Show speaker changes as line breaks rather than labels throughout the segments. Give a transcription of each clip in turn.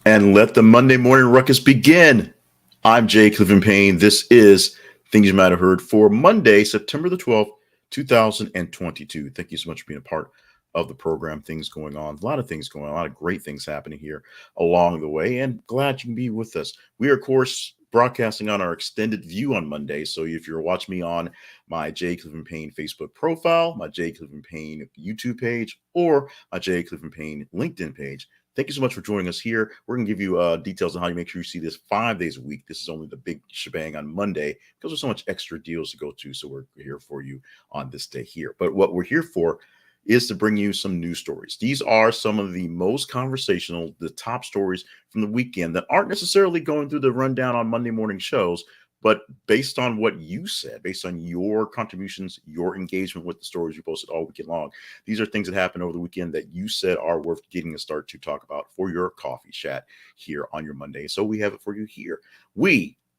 And let the Monday morning ruckus begin. I'm Jay Clifton Payne. This is Things You Might Have Heard for Monday, September the 12th, 2022. Thank you so much for being a part of the program. Things going on, a lot of things going on, a lot of great things happening here along the way, and glad you can be with us. We are, of course, broadcasting on our extended view on Monday. So if you're watching me on my Jay Clifton Payne Facebook profile, my Jay Clifton Payne YouTube page, or my Jay Clifton Payne LinkedIn page, thank you so much for joining us here. We're going to give you details on how you make sure you see this 5 days a week. This is only the big shebang on Monday because there's so much extra deals to go to. So we're here for you on this day here. But what we're here for is to bring you some news stories. These are some of the most conversational, the top stories from the weekend that aren't necessarily going through the rundown on Monday morning shows, but based on what you said, based on your contributions, your engagement with the stories you posted all weekend long, these are things that happened over the weekend that you said are worth getting a start to talk about for your coffee chat here on your Monday. So we have it for you here.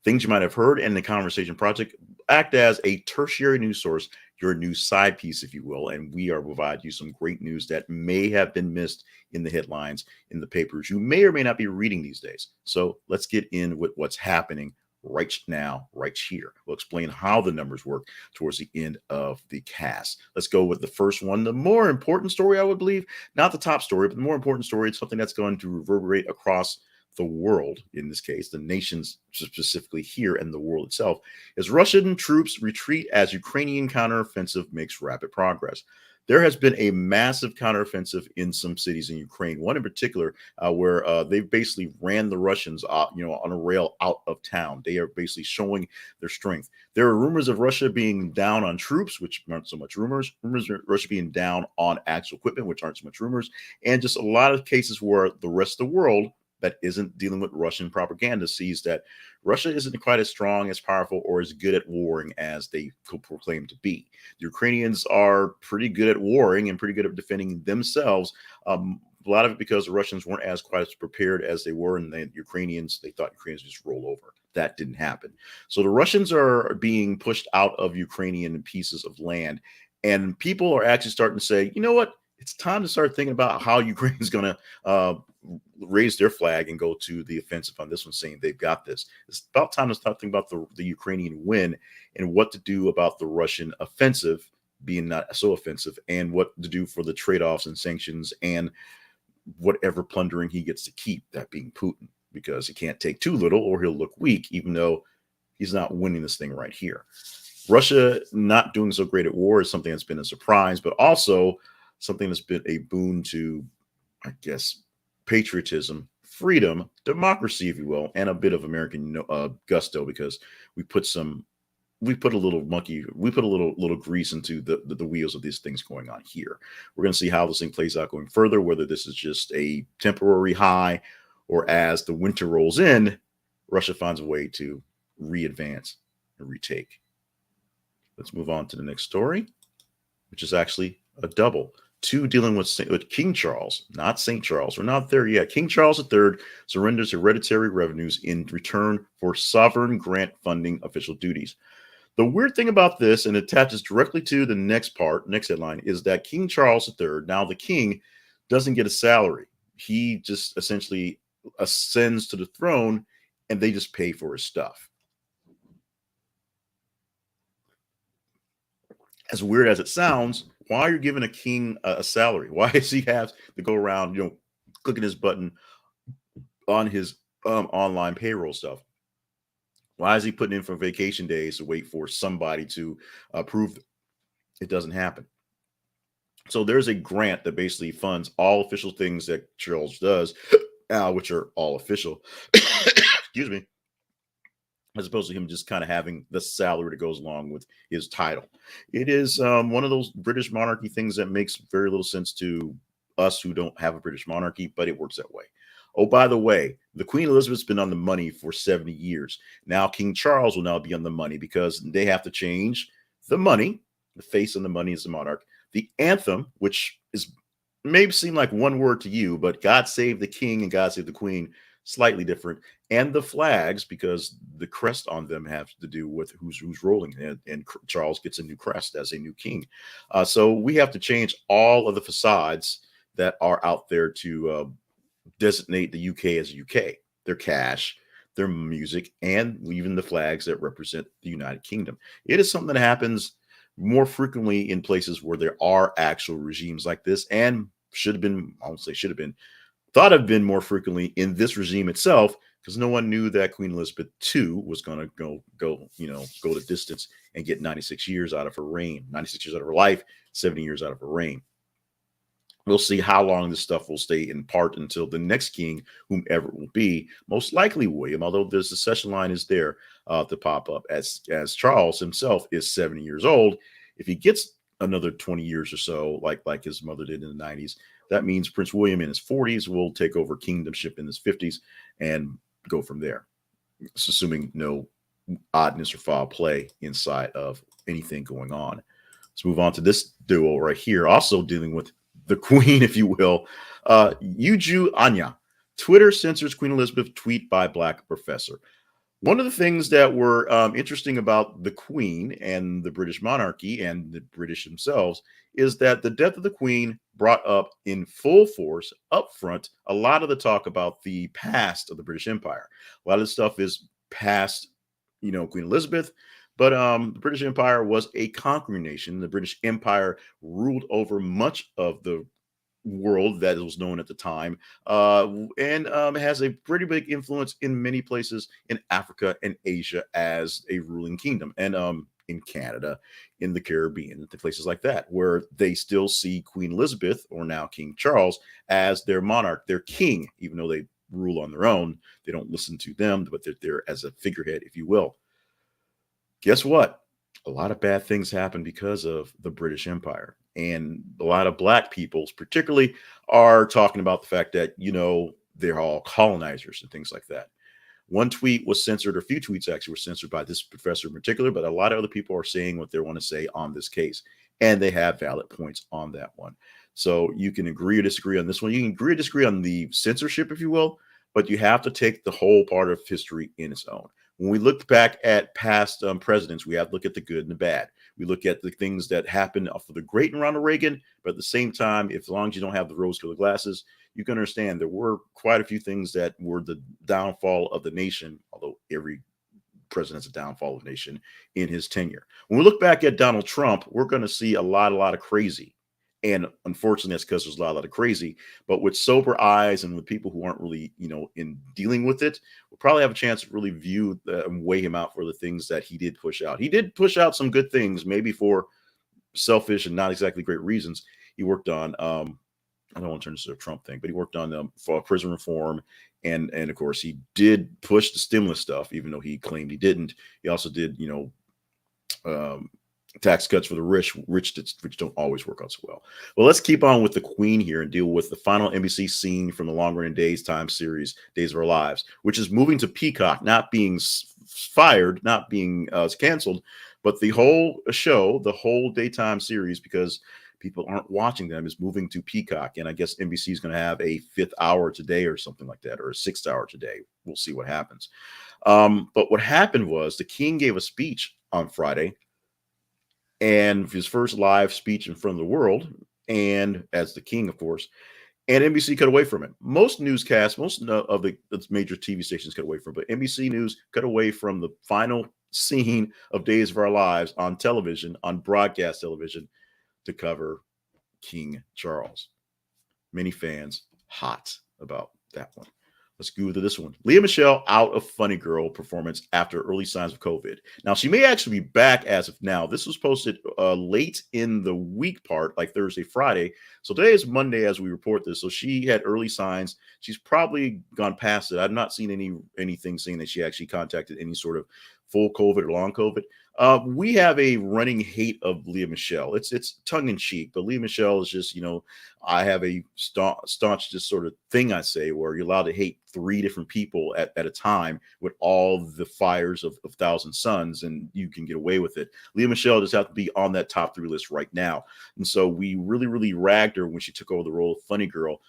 Things You Might Have Heard and the Conversation Project act as a tertiary news source, your news side piece, if you will, and we are provide you some great news that may have been missed in the headlines in the papers you may or may not be reading these days. So let's get in with what's happening right now, right here. We'll explain how the numbers work towards the end of the cast. Let's go with the first one, the more important story, I would believe, not the top story, but the more important story. It's something that's going to reverberate across the world, in this case, the nations specifically here and the world itself, as Russian troops retreat as Ukrainian counteroffensive makes rapid progress. There has been a massive counteroffensive in some cities in Ukraine, one in particular where they basically ran the Russians on a rail out of town. They are basically showing their strength. There are rumors of Russia being down on troops, which aren't so much rumors. Rumors of Russia being down on actual equipment, which aren't so much rumors. And just a lot of cases where the rest of the world that isn't dealing with Russian propaganda sees that Russia isn't quite as strong, as powerful, or as good at warring as they proclaim to be. The Ukrainians are pretty good at warring and pretty good at defending themselves. A lot of it because the Russians weren't as quite as prepared as they were, and they thought Ukrainians would just roll over. That didn't happen. So the Russians are being pushed out of Ukrainian pieces of land, and people are actually starting to say, you know what? It's time to start thinking about how Ukraine is going to raise their flag and go to the offensive on this one, saying they've got this. It's about time to start thinking about the Ukrainian win and what to do about the Russian offensive being not so offensive, and what to do for the trade-offs and sanctions and whatever plundering he gets to keep, that being Putin, because he can't take too little or he'll look weak, even though he's not winning this thing right here. Russia not doing so great at war is something that's been a surprise, but also something that's been a boon to, I guess, patriotism, freedom, democracy, if you will, and a bit of American gusto, because we put a little grease into the wheels of these things going on here. We're going to see how this thing plays out going further, whether this is just a temporary high, or as the winter rolls in, Russia finds a way to re-advance and retake. Let's move on to the next story, which is actually a double. Two dealing with King Charles, not St. Charles. We're not there yet. King Charles III surrenders hereditary revenues in return for sovereign grant funding official duties. The weird thing about this, and it attaches directly to the next headline, is that King Charles III, now the king, doesn't get a salary. He just essentially ascends to the throne, and they just pay for his stuff. As weird as it sounds, why are you giving a king a salary? Why does he have to go around, clicking his button on his online payroll stuff? Why is he putting in for vacation days to wait for somebody to approve it? Doesn't happen. So there's a grant that basically funds all official things that Charles does, which are all official. Excuse me. As opposed to him just kind of having the salary that goes along with his title. It is one of those British monarchy things that makes very little sense to us who don't have a British monarchy, but it works that way. Oh, by the way, the Queen Elizabeth's been on the money for 70 years. Now King Charles will now be on the money because they have to change the money. The face on the money is the monarch. The anthem, which is maybe seem like one word to you, but God Save the King and God Save the Queen, slightly different. And the flags, because the crest on them have to do with who's rolling, and Charles gets a new crest as a new king. So we have to change all of the facades that are out there to designate the UK as UK, their cash, their music, and even the flags that represent the United Kingdom. It is something that happens more frequently in places where there are actual regimes like this, and should have been, I won't say should have been, thought have been more frequently in this regime itself, because no one knew that Queen Elizabeth II was going to go the distance and get 96 years out of her reign, 96 years out of her life, 70 years out of her reign. We'll see how long this stuff will stay in part until the next king, whomever it will be, most likely William, although the succession line is there to pop up, as Charles himself is 70 years old. If he gets another 20 years or so, like his mother did in the 90s, that means Prince William in his 40s will take over kingdomship in his 50s and go from there. It's assuming no oddness or foul play inside of anything going on. Let's move on to this duo right here, also dealing with the queen, if you will. Yuju Anya. Twitter censors Queen Elizabeth tweet by Black professor. One of the things that were interesting about the Queen and the British monarchy and the British themselves is that the death of the Queen brought up in full force up front a lot of the talk about the past of the British Empire. A lot of the stuff is past, Queen Elizabeth, but the British Empire was a conquering nation. The British Empire ruled over much of the world that was known at the time, and has a pretty big influence in many places in Africa and Asia as a ruling kingdom, and in Canada, in the Caribbean, places like that, where they still see Queen Elizabeth, or now King Charles, as their monarch, their king, even though they rule on their own. They don't listen to them, but they're there as a figurehead, if you will. Guess what? A lot of bad things happen because of the British Empire. And a lot of Black peoples, particularly, are talking about the fact that, they're all colonizers and things like that. One tweet was censored, or a few tweets actually were censored by this professor in particular, but a lot of other people are saying what they want to say on this case. And they have valid points on that one. So you can agree or disagree on this one. You can agree or disagree on the censorship, if you will, but you have to take the whole part of history in its own. When we look back at past presidents, we have to look at the good and the bad. We look at the things that happened for the great and Ronald Reagan, but at the same time, as long as you don't have the rose-colored glasses, you can understand there were quite a few things that were the downfall of the nation, although every president's a downfall of the nation in his tenure. When we look back at Donald Trump, we're going to see a lot of crazy. And unfortunately, that's because there's a lot of crazy, but with sober eyes and with people who aren't really, in dealing with it, we'll probably have a chance to really view and weigh him out for the things that he did push out. He did push out some good things, maybe for selfish and not exactly great reasons. He worked on, I don't want to turn this into a Trump thing, but he worked on for prison reform. And of course, he did push the stimulus stuff, even though he claimed he didn't. He also did, tax cuts for the rich, which don't always work out so well. Well, let's keep on with the Queen here and deal with the final NBC scene from the Long Running Daytime series, Days of Our Lives, which is moving to Peacock, not being fired, not being canceled, but the whole show, the whole daytime series, because people aren't watching them, is moving to Peacock. And I guess NBC is going to have a 5th hour today or something like that, or a 6th hour today. We'll see what happens. But what happened was the King gave a speech on Friday, and his first live speech in front of the world, and as the king, of course, and NBC cut away from it. Most newscasts, most of the major TV stations cut away from it, but NBC News cut away from the final scene of Days of Our Lives on television, on broadcast television, to cover King Charles. Many fans hot about that one. Let's go to this one. Michele out of Funny Girl performance after early signs of COVID. Now, she may actually be back as of now. This was posted late in the week part, like Thursday, Friday. So today is Monday as we report this. So she had early signs. She's probably gone past it. I've not seen anything saying that she actually contacted any sort of full COVID or long COVID. We have a running hate of Michele. It's tongue in cheek, but Michele is just, I have a staunch just sort of thing I say where you're allowed to hate 3 different people at a time with all the fires of Thousand Suns, and you can get away with it. Michele just have to be on that top 3 list right now. And so we really, really ragged her when she took over the role of Funny Girl,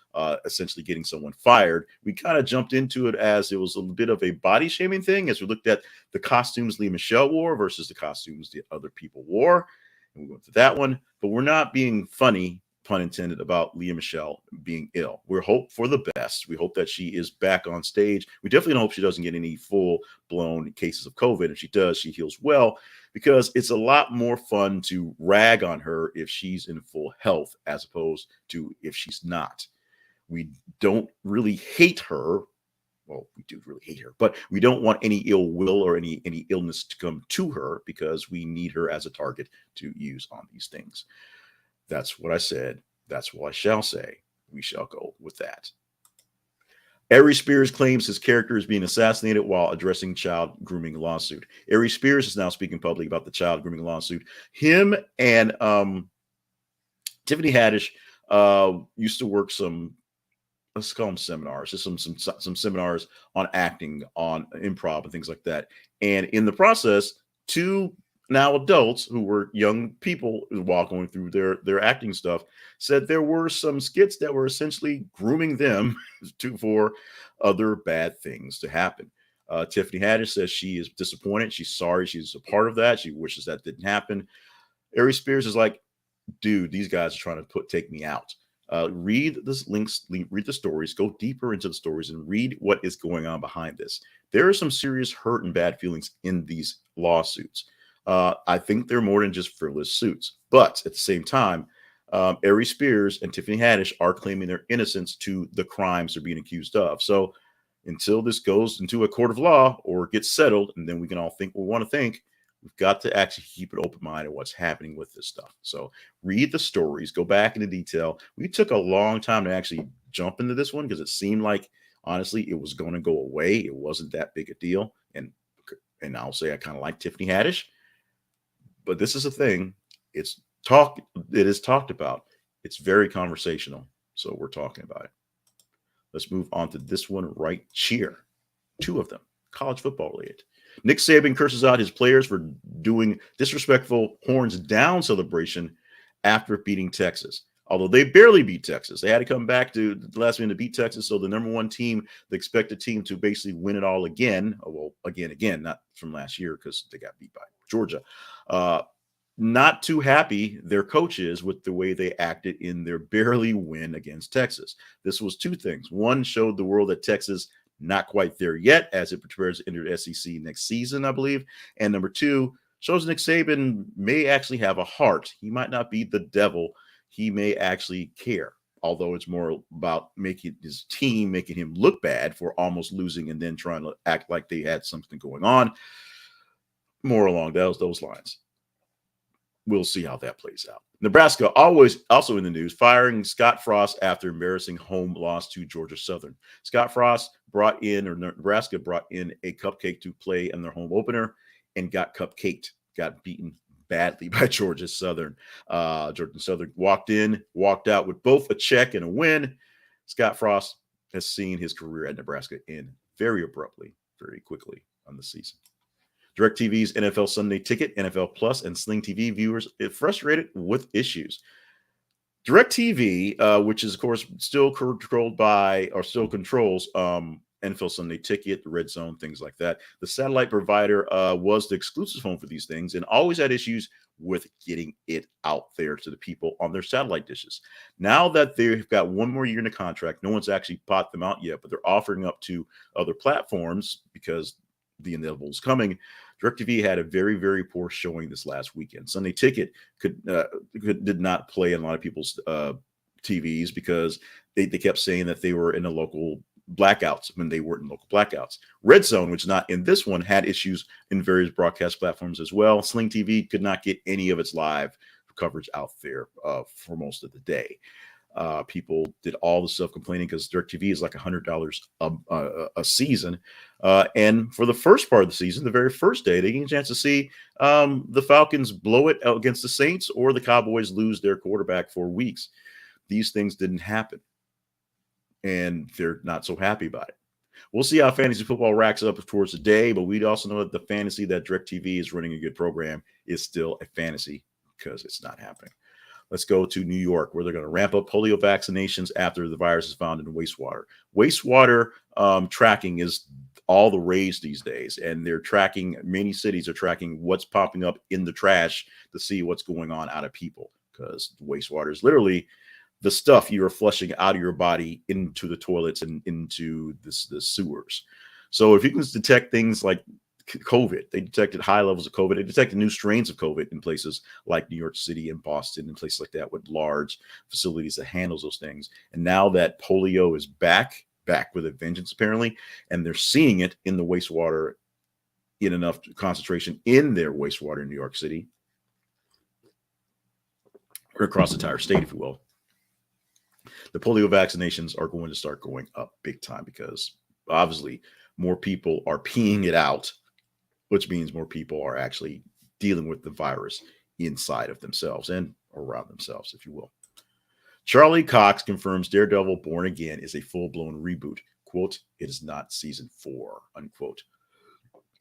essentially getting someone fired. We kind of jumped into it as it was a bit of a body shaming thing as we looked at the costumes Michele wore versus the costumes the other people wore. And we went to that one, but we're not being funny pun intended, about Leah Michele being ill. We hope for the best. We hope that she is back on stage. We definitely hope she doesn't get any full-blown cases of COVID. If she does, she heals well, because it's a lot more fun to rag on her if she's in full health as opposed to if she's not. We don't really hate her. Well, we do really hate her, but we don't want any ill will or any illness to come to her, because we need her as a target to use on these things. That's what I said. That's what I shall say. We shall go with that. Aries Spears claims his character is being assassinated while addressing child grooming lawsuit. Aries Spears is now speaking publicly about the child grooming lawsuit. Him and Tiffany Haddish used to work some, let's call them seminars, just some seminars on acting, on improv and things like that. And in the process, two now adults who were young people while going through their acting stuff said there were some skits that were essentially grooming them for other bad things to happen. Tiffany Haddish says she is disappointed. She's sorry. She's a part of that. She wishes that didn't happen. Aries Spears is like, dude, these guys are trying to take me out. Read this links, read the stories, go deeper into the stories, and read what is going on behind this. There are some serious hurt and bad feelings in these lawsuits. I think they're more than just frivolous suits. But at the same time, Aries Spears and Tiffany Haddish are claiming their innocence to the crimes they're being accused of. So until this goes into a court of law or gets settled, and then we can all think what we want to think, we've got to actually keep an open mind on what's happening with this stuff. So read the stories, go back into detail. We took a long time to actually jump into this one because it seemed like, honestly, it was going to go away. It wasn't that big a deal. And I'll say I kind of like Tiffany Haddish. But this is a thing. It is talked about. It's very conversational. So we're talking about it. Let's move on to this one right here. Two of them, college football related. Nick Saban curses out his players for doing disrespectful horns down celebration after beating Texas. Although they barely beat Texas. They had to come back to the last minute to beat Texas. So the number one team, the expected team to basically win it all again. Well, again, not from last year because they got beat by Georgia. Not too happy, their coaches, with the way they acted in their barely win against Texas. This was two things. One, showed the world that Texas not quite there yet as it prepares to enter the SEC next season, I believe. And number two, shows Nick Saban may actually have a heart. He might not be the devil. He may actually care, although it's more about making his team, making him look bad for almost losing and then trying to act like they had something going on. More along those lines. We'll see how that plays out. Nebraska also in the news, firing Scott Frost after embarrassing home loss to Georgia Southern. Nebraska brought in a cupcake to play in their home opener and got cupcaked, got beaten badly by Georgia Southern. Georgia Southern walked out with both a check and a win. Scott Frost has seen his career at Nebraska end very abruptly, very quickly on the season. DirecTV's NFL Sunday Ticket, NFL Plus, and Sling TV viewers are frustrated with issues. DirecTV, which is, of course, still controls NFL Sunday Ticket, the Red Zone, things like that. The satellite provider was the exclusive home for these things and always had issues with getting it out there to the people on their satellite dishes. Now that they've got one more year in the contract, no one's actually bought them out yet, but they're offering up to other platforms because the inevitable is coming. DirecTV had a very, very poor showing this last weekend. Sunday Ticket did not play in a lot of people's TVs because they kept saying that they were in a local blackouts when they weren't in local blackouts. Red Zone, which is not in this one, had issues in various broadcast platforms as well. Sling TV could not get any of its live coverage out there for most of the day. People did all the stuff complaining because DirecTV is like $100 a season. And for the first part of the season, the very first day, they get a chance to see the Falcons blow it out against the Saints or the Cowboys lose their quarterback for weeks. These things didn't happen. And they're not so happy about it. We'll see how fantasy football racks up towards the day, but we also know that the fantasy that DirecTV is running a good program is still a fantasy because it's not happening. Let's go to New York, where they're going to ramp up polio vaccinations after the virus is found in wastewater. Wastewater tracking is all the rage these days, and many cities are tracking what's popping up in the trash to see what's going on out of people, because wastewater is literally the stuff you are flushing out of your body into the toilets and into the sewers. So if you can detect things like COVID, they detected high levels of COVID. They detected new strains of COVID in places like New York City and Boston and places like that with large facilities that handles those things. And now that polio is back with a vengeance, apparently, and they're seeing it in the wastewater in enough concentration in their wastewater in New York City or across the entire state, if you will. The polio vaccinations are going to start going up big time because obviously more people are peeing it out, which means more people are actually dealing with the virus inside of themselves and around themselves, if you will. Charlie Cox confirms Daredevil Born Again is a full-blown reboot. Quote, it is not season 4, unquote.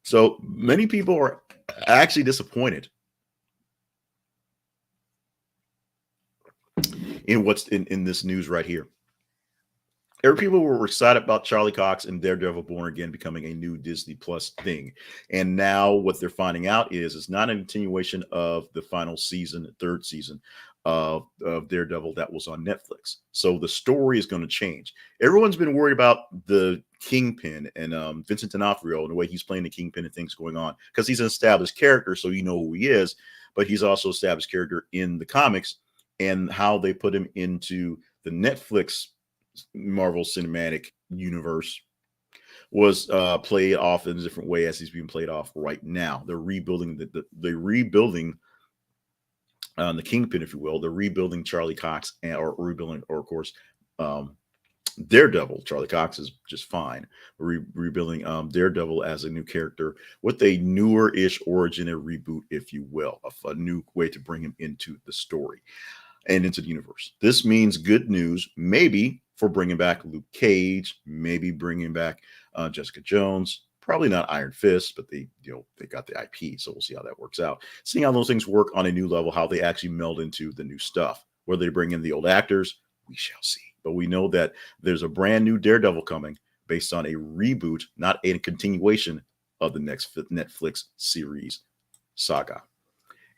So many people are actually disappointed in what's in this news right here. People were excited about Charlie Cox and Daredevil Born Again becoming a new Disney Plus thing. And now what they're finding out is it's not a continuation of the final season, the third season of Daredevil that was on Netflix. So the story is going to change. Everyone's been worried about the Kingpin and Vincent D'Onofrio and the way he's playing the Kingpin and things going on because he's an established character, so you know who he is, but he's also an established character in the comics, and how they put him into the Netflix Marvel Cinematic Universe was played off in a different way as he's being played off right now. They're rebuilding they're rebuilding the Kingpin, if you will. They're rebuilding Charlie Cox or of course, Daredevil. Charlie Cox is just fine. Rebuilding Daredevil as a new character with a newer-ish origin, a reboot, if you will, of a new way to bring him into the story and into the universe. This means good news, maybe for bringing back Luke Cage, maybe bringing back Jessica Jones. Probably not Iron Fist, but they got the IP, so we'll see how that works out. Seeing how those things work on a new level, how they actually meld into the new stuff. Whether they bring in the old actors, we shall see. But we know that there's a brand new Daredevil coming based on a reboot, not a continuation of the next Netflix series saga.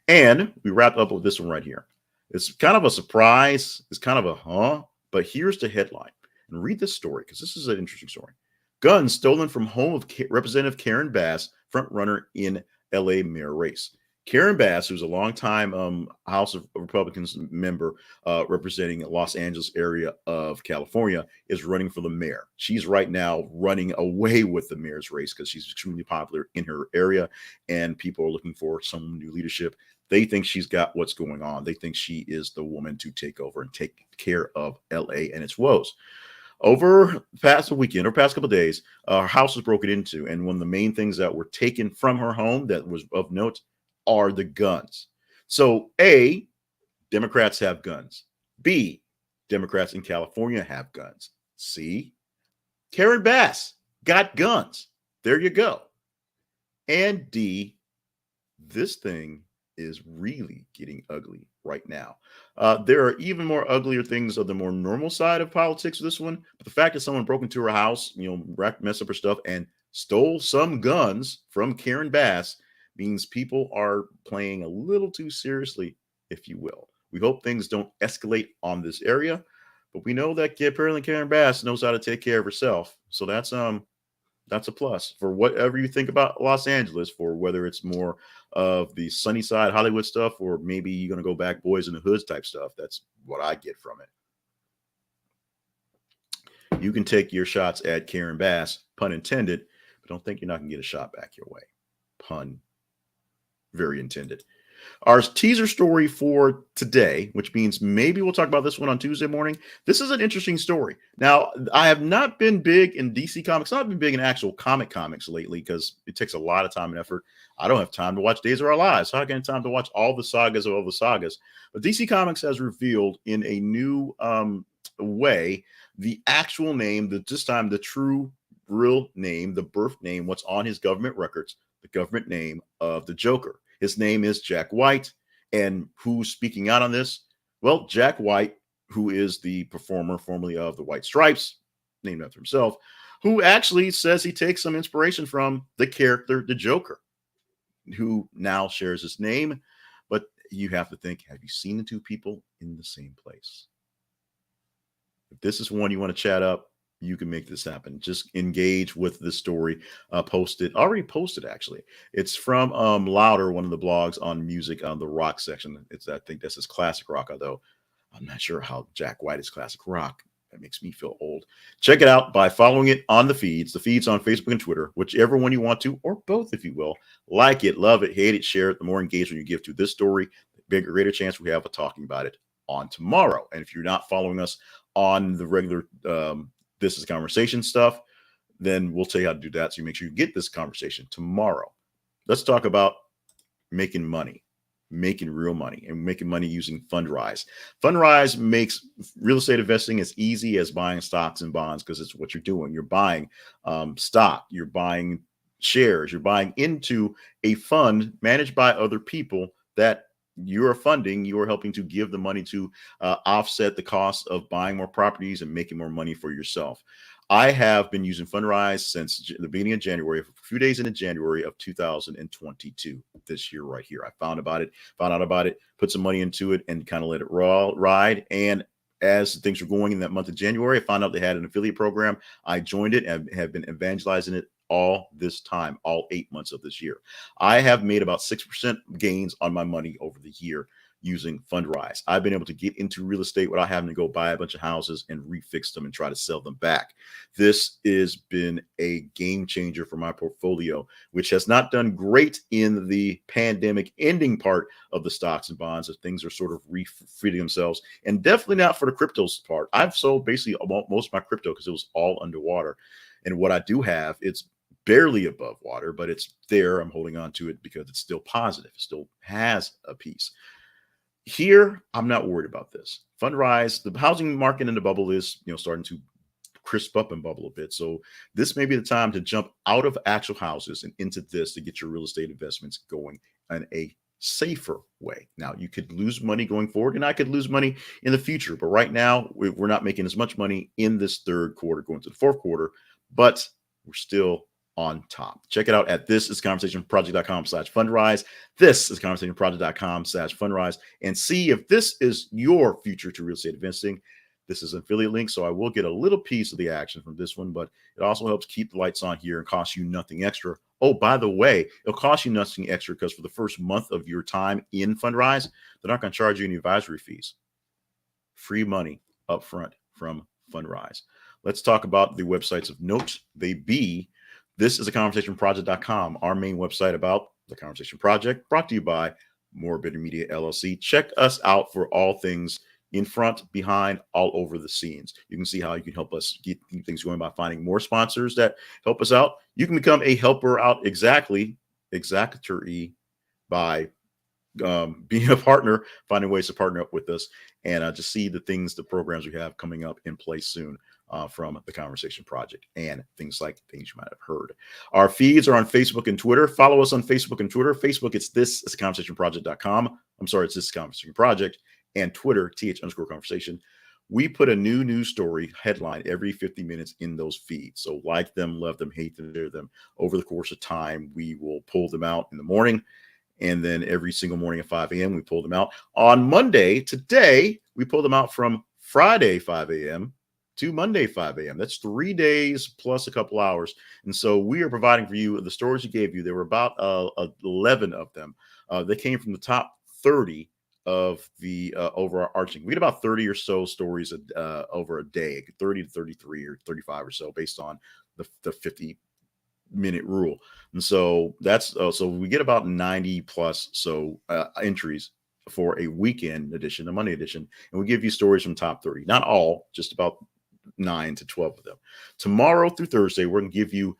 And we wrap up with this one right here. It's kind of a surprise. It's kind of a but here's the headline. And read this story because this is an interesting story. Guns stolen from home of Representative Karen Bass, front runner in LA mayor race. Karen Bass, who's a longtime House of Republicans member representing Los Angeles area of California, is running for the mayor. She's right now running away with the mayor's race because she's extremely popular in her area, and people are looking for some new leadership. They think she's got what's going on. They think she is the woman to take over and take care of LA and its woes. Over the past weekend or past couple of days, her house was broken into, and one of the main things that were taken from her home that was of note are the guns. So A, Democrats have guns. B, Democrats in California have guns. C, Karen Bass got guns. There you go. And D, this thing is really getting ugly right now. There are even more uglier things of the more normal side of politics with this one. But the fact that someone broke into her house, messed up her stuff and stole some guns from Karen Bass means people are playing a little too seriously, if you will. We hope things don't escalate on this area, but we know that apparently Karen Bass knows how to take care of herself. So that's a plus for whatever you think about Los Angeles, for whether it's more of the sunny side Hollywood stuff, or maybe you're going to go back Boys in the Hoods type stuff. That's what I get from it. You can take your shots at Karen Bass, pun intended, but don't think you're not going to get a shot back your way. Pun very intended. Our teaser story for today, which means maybe we'll talk about this one on Tuesday morning. This is an interesting story. Now, I have not been big in DC Comics. I've been big in actual comics lately because it takes a lot of time and effort. I don't have time to watch Days of Our Lives. So I get time to watch all the sagas of all the sagas. But DC Comics has revealed in a new way the actual name, this time the true, real name, the birth name, what's on his government records, the government name of the Joker. His name is Jack White. And who's speaking out on this? Well, Jack White, who is the performer formerly of the White Stripes, named after himself, who actually says he takes some inspiration from the character, the Joker, who now shares his name. But you have to think, have you seen the two people in the same place? If this is one you want to chat up, you can make this happen. Just engage with the story. Already posted actually. It's from Louder, one of the blogs on music on the rock section. I think this is classic rock, although I'm not sure how Jack White is classic rock. That makes me feel old. Check it out by following it on the feeds on Facebook and Twitter, whichever one you want to, or both, if you will. Like it, love it, hate it, share it. The more engagement you give to this story, the bigger, greater chance we have of talking about it on tomorrow. And if you're not following us on the regular This is Conversation stuff, then we'll tell you how to do that. So you make sure you get this conversation tomorrow. Let's talk about making money, making real money, and making money using Fundrise. Fundrise makes real estate investing as easy as buying stocks and bonds, because it's what you're doing. You're buying stock, you're buying shares, you're buying into a fund managed by other people that you are funding. You are helping to give the money to offset the cost of buying more properties and making more money for yourself. I have been using Fundrise since the beginning of January, a few days into January of 2022, this year right here. I found out about it, put some money into it, and kind of let it ride. And as things were going in that month of January, I found out they had an affiliate program. I joined it and have been evangelizing it all this time, all 8 months of this year. I have made about 6% gains on my money over the year using Fundrise. I've been able to get into real estate without having to go buy a bunch of houses and refix them and try to sell them back. This has been a game changer for my portfolio, which has not done great in the pandemic ending part of the stocks and bonds, as things are sort of refreeing themselves, and definitely not for the cryptos part. I've sold basically most of my crypto because it was all underwater. And what I do have, it's barely above water, but it's there. I'm holding on to it because it's still positive. It still has a piece. Here, I'm not worried about this. Fundrise, the housing market in the bubble is, starting to crisp up and bubble a bit. So this may be the time to jump out of actual houses and into this to get your real estate investments going in a safer way. Now, you could lose money going forward, and I could lose money in the future. But right now, we're not making as much money in this third quarter going to the fourth quarter, but we're still on top. Check it out at thisisconversationproject.com/fundrise. This is conversationproject.com/fundrise, and see if this is your future to real estate investing. This is an affiliate link, so I will get a little piece of the action from this one, but it also helps keep the lights on here and costs you nothing extra. Oh, by the way, it'll cost you nothing extra because for the first month of your time in Fundrise, they're not going to charge you any advisory fees. Free money up front from Fundrise. Let's talk about the websites of note. They be This is a conversationproject.com, our main website about the Conversation Project, brought to you by More Better Media LLC. Check us out for all things in front, behind, all over the scenes. You can see how you can help us keep things going by finding more sponsors that help us out. You can become a helper out exactly by being a partner, finding ways to partner up with us, and just see the programs we have coming up in place soon from the Conversation Project, and things you might have heard. Our feeds are on Facebook and Twitter. Follow us on Facebook and Twitter. Facebook, it's conversationproject.com. I'm sorry, it's This Conversation Project. And Twitter, th_conversation. We put a new news story headline every 50 minutes in those feeds. So like them, love them, hate them, share them. Over the course of time, we will pull them out in the morning. And then every single morning at 5 a.m., we pull them out. On Monday, today, we pull them out from Friday, 5 a.m. to Monday, 5 a.m. That's 3 days plus a couple hours. And so we are providing for you the stories we gave you. There were about 11 of them. They came from the top 30 of the overarching. We get about 30 or so stories over a day, 30 to 33 or 35 or so, based on the 50-minute rule. And so that's so we get about 90 plus entries for a weekend edition, a Monday edition, and we give you stories from top 30. Not all, just about 9 to 12 of them. Tomorrow through Thursday, we're going to give you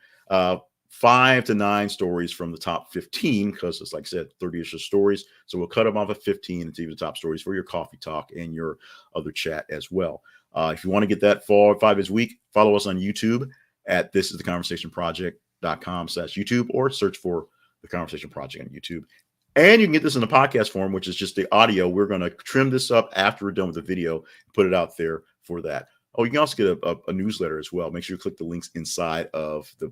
5 to 9 stories from the top 15, because it's, like I said, 30-ish stories. So we'll cut them off at 15 and give you the top stories for your coffee talk and your other chat as well. If you want to get that 5 days a week, follow us on YouTube at thisistheconversationproject.com/YouTube, or search for The Conversation Project on YouTube. And you can get this in the podcast form, which is just the audio. We're going to trim this up after we're done with the video and put it out there for that. Oh, you can also get a newsletter as well. Make sure you click the links inside of the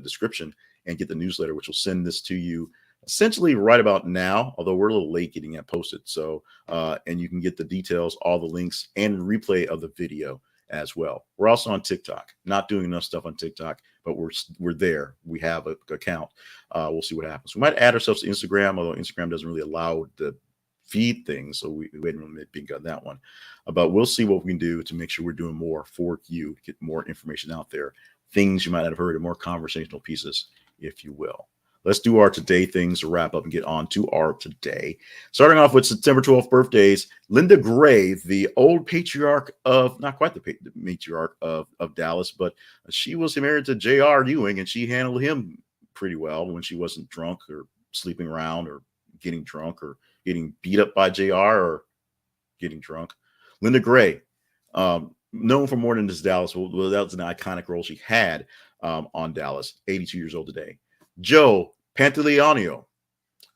description and get the newsletter, which will send this to you essentially right about now, although we're a little late getting that posted. So, and you can get the details, all the links, and replay of the video as well. We're also on TikTok. Not doing enough stuff on TikTok, but we're there. We have an account. We'll see what happens. We might add ourselves to Instagram, although Instagram doesn't really allow the feed things, so we hadn't really been on that one. But we'll see what we can do to make sure we're doing more for you, get more information out there, things you might not have heard, and more conversational pieces, if you will. Let's do our today things to wrap up and get on to our today. Starting off with September 12th birthdays, Linda Gray, the old patriarch of, not quite the matriarch of Dallas, but she was married to J.R. Ewing, and she handled him pretty well when she wasn't drunk or sleeping around or getting drunk or getting beat up by JR or getting drunk. Linda Gray, known for more than just Dallas. Well, that was an iconic role she had on Dallas, 82 years old today. Joe Pantoliano,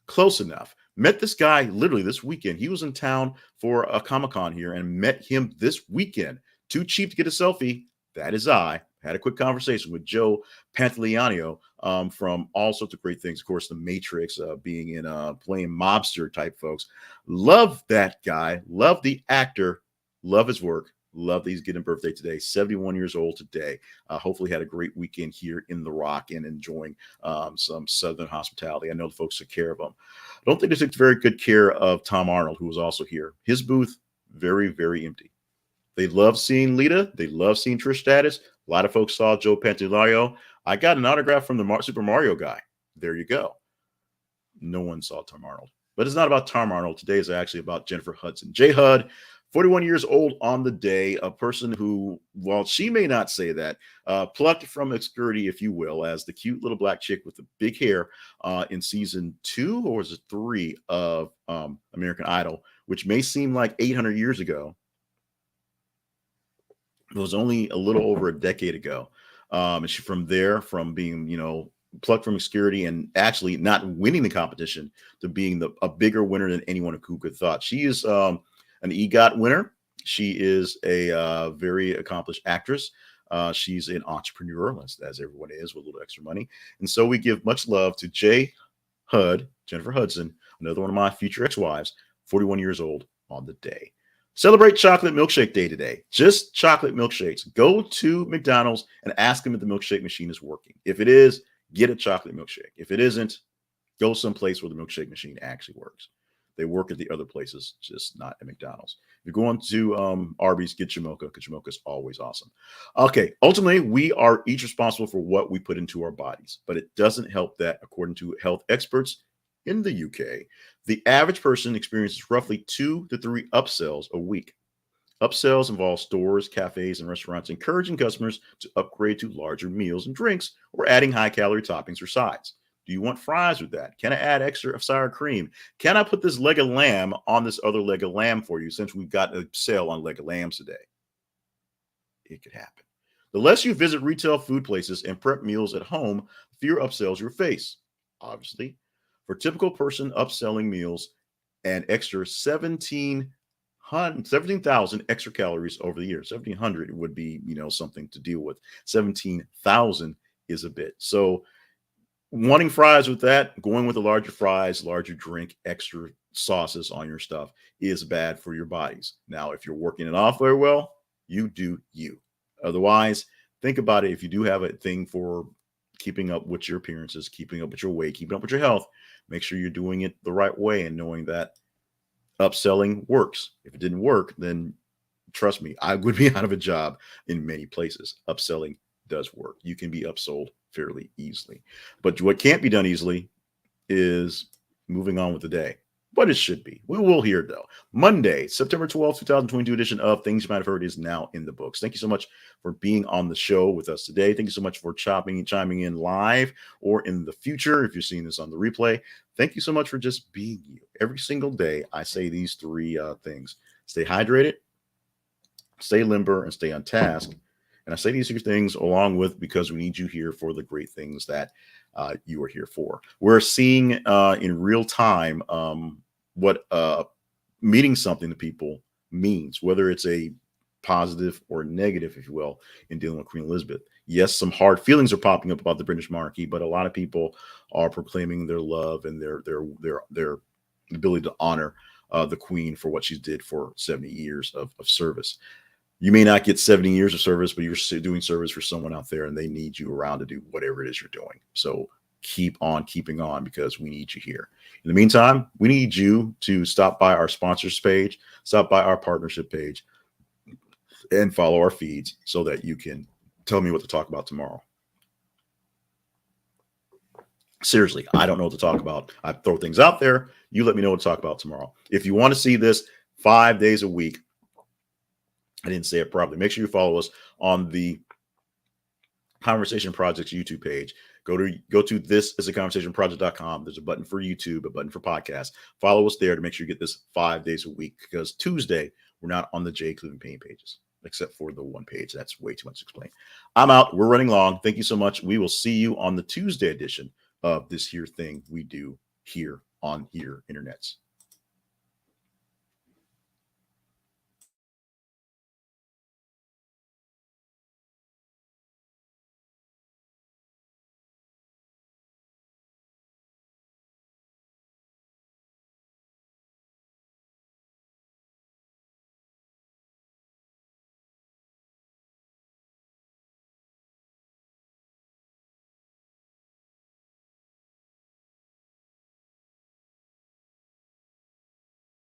close enough. Met this guy literally this weekend. He was in town for a Comic-Con here and met him this weekend. Too cheap to get a selfie. That is I. Had a quick conversation with Joe Pantoliano from all sorts of great things. Of course, The Matrix, being in playing mobster type folks. Love that guy. Love the actor. Love his work. Love that he's getting a birthday today. 71 years old today. Hopefully had a great weekend here in the Rock and enjoying some Southern hospitality. I know the folks took care of him. I don't think they took very good care of Tom Arnold, who was also here. His booth, very, very empty. They love seeing Lita. They love seeing Trish Stratus. A lot of folks saw Joe Pantoliano. I got an autograph from the Super Mario guy. There you go. No one saw Tom Arnold. But it's not about Tom Arnold. Today is actually about Jennifer Hudson. J. Hud, 41 years old on the day, a person who, while she may not say that, plucked from obscurity, if you will, as the cute little black chick with the big hair in season 2 or was it 3 of American Idol, which may seem like 800 years ago. It was only a little over a decade ago. And she, from being, plucked from obscurity and actually not winning the competition to being a bigger winner than anyone who could have thought. She is an EGOT winner. She is a very accomplished actress. She's an entrepreneur, as everyone is, with a little extra money. And so we give much love to Jennifer Hudson, another one of my future ex-wives, 41 years old on the day. Celebrate Chocolate Milkshake Day today. Just chocolate milkshakes. Go to McDonald's and ask them if the milkshake machine is working. If it is, get a chocolate milkshake. If it isn't, go someplace where the milkshake machine actually works. They work at the other places, just not at McDonald's. If you're going to Arby's, get your mocha, because your mocha is always awesome. Okay, ultimately, we are each responsible for what we put into our bodies, but it doesn't help that, according to health experts in the UK, the average person experiences roughly 2 to 3 upsells a week. Upsells involve stores, cafes, and restaurants encouraging customers to upgrade to larger meals and drinks or adding high-calorie toppings or sides. Do you want fries with that? Can I add extra sour cream? Can I put this leg of lamb on this other leg of lamb for you, since we've got a sale on leg of lambs today? It could happen. The less you visit retail food places and prep meals at home, the fewer upsells you'll face. Obviously, for a typical person, upselling meals and extra 17,000 extra calories over the year. 1,700 would be, something to deal with. 17,000 is a bit. So wanting fries with that, going with the larger fries, larger drink, extra sauces on your stuff is bad for your bodies. Now, if you're working it off very well, you do you. Otherwise, think about it. If you do have a thing for keeping up with your appearances, keeping up with your weight, keeping up with your health, make sure you're doing it the right way and knowing that upselling works. If it didn't work, then trust me, I would be out of a job in many places. Upselling does work. You can be upsold fairly easily. But what can't be done easily is moving on with the day. But it should be. We will hear, though. Monday, September 12th, 2022 edition of Things You Might Have Heard is now in the books. Thank you so much for being on the show with us today. Thank you so much for chiming in live or in the future if you're seeing this on the replay. Thank you so much for just being you. Every single day, I say these 3 things. Stay hydrated, stay limber, and stay on task. And I say these 3 things along with because we need you here for the great things that you are here for. We're seeing in real time what meaning something to people means, whether it's a positive or negative, if you will, in dealing with Queen Elizabeth. Yes, some hard feelings are popping up about the British monarchy, but a lot of people are proclaiming their love and their ability to honor the Queen for what she did for 70 years of service. You may not get 70 years of service, but you're doing service for someone out there and they need you around to do whatever it is you're doing. So keep on keeping on because we need you here. In the meantime, we need you to stop by our sponsors page, stop by our partnership page, and follow our feeds so that you can tell me what to talk about tomorrow. Seriously, I don't know what to talk about. I throw things out there. You let me know what to talk about tomorrow. If you want to see this 5 days a week, I didn't say it properly. Make sure you follow us on the Conversation Project's YouTube page. Go to thisisaconversationproject.com. There's a button for YouTube, a button for podcast. Follow us there to make sure you get this 5 days a week, because Tuesday we're not on the J. Cleveland Payne pages, except for the one page. That's way too much to explain. I'm out. We're running long. Thank you so much. We will see you on the Tuesday edition of this here thing we do here on Here Internets.